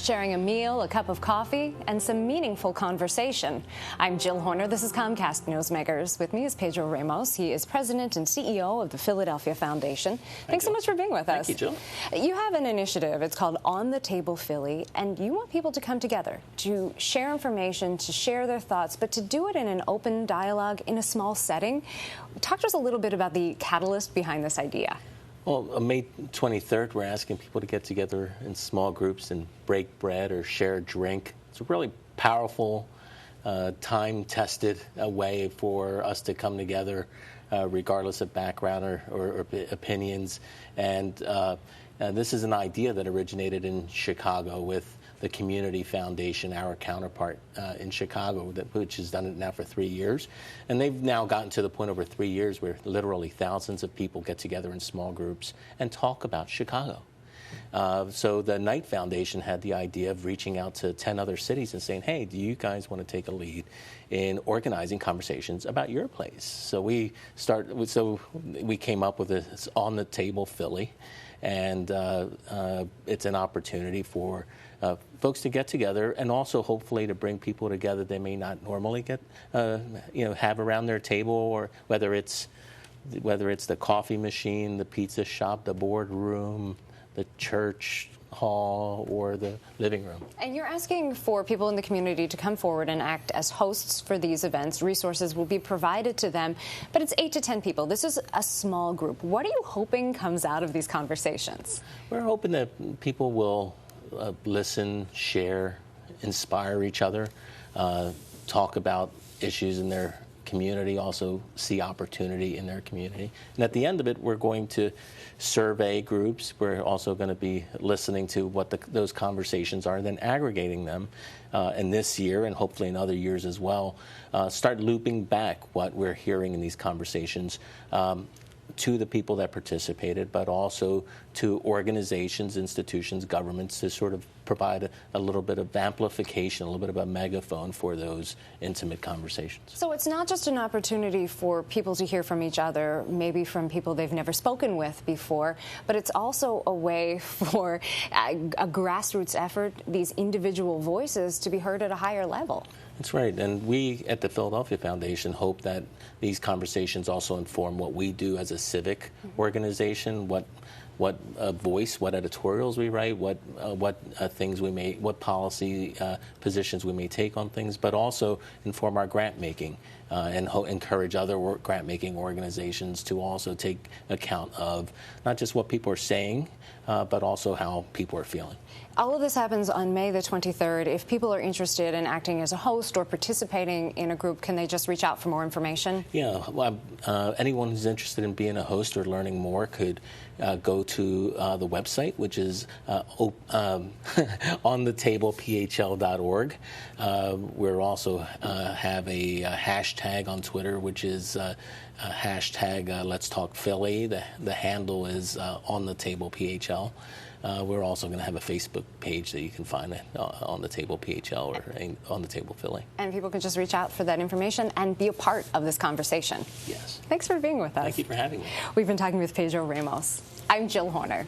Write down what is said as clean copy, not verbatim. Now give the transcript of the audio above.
sharing a meal, a cup of coffee, and some meaningful conversation. I'm Jill Horner. This is Comcast Newsmakers. With me is Pedro Ramos. He is president and CEO of the Philadelphia Foundation. Thanks so much for being with us. Thank you, Jill. You have an initiative. It's called On the Table Philly, and you want people to come together to share information, to share their thoughts, but to do it in an open dialogue in a small setting. Talk to us a little bit about the catalyst behind this idea. Well, on May 23rd, we're asking people to get together in small groups and break bread or share a drink. It's a really powerful, time-tested way for us to come together, regardless of background or opinions. And this is an idea that originated in Chicago with the Community Foundation, our counterpart in Chicago, which has done it now for 3 years. And they've now gotten to the point over 3 years where literally thousands of people get together in small groups and talk about Chicago. So the Knight Foundation had the idea of reaching out to 10 other cities and saying, hey, do you guys want to take a lead in organizing conversations about your place? So we came up with this On the Table Philly, and it's an opportunity for folks to get together, and also hopefully to bring people together they may not normally get, have around their table, or whether it's the coffee machine, the pizza shop, the boardroom, the church hall, or the living room. And you're asking for people in the community to come forward and act as hosts for these events. Resources will be provided to them, but it's 8 to 10 people. This is a small group. What are you hoping comes out of these conversations? We're hoping that people will listen, share, inspire each other, talk about issues in their community, also see opportunity in their community. And at the end of it, we're going to survey groups. We're also going to be listening to what those conversations are, and then aggregating them. And this year, and hopefully in other years as well, start looping back what we're hearing in these conversations to the people that participated, but also to organizations, institutions, governments, to sort of provide a little bit of amplification, a little bit of a megaphone for those intimate conversations. So it's not just an opportunity for people to hear from each other, maybe from people they've never spoken with before, but it's also a way for a grassroots effort, these individual voices, to be heard at a higher level. That's right. And we at the Philadelphia Foundation hope that these conversations also inform what we do as a civic organization, what voice, what editorials we write, what things we may, what policy positions we may take on things, but also inform our grant making and encourage other grant making organizations to also take account of not just what people are saying, but also how people are feeling. All of this happens on May the 23rd. If people are interested in acting as a host or participating in a group, can they just reach out for more information? Yeah, well, anyone who's interested in being a host or learning more could go to the website, which is onthetablephl.org. We also have a hashtag on Twitter, which is hashtag Let's Talk Philly. The handle is onthetablephl. We're also going to have a Facebook page that you can find on the Table PHL or On the Table Philly. And people can just reach out for that information and be a part of this conversation. Yes. Thanks for being with us. Thank you for having me. We've been talking with Pedro Ramos. I'm Jill Horner.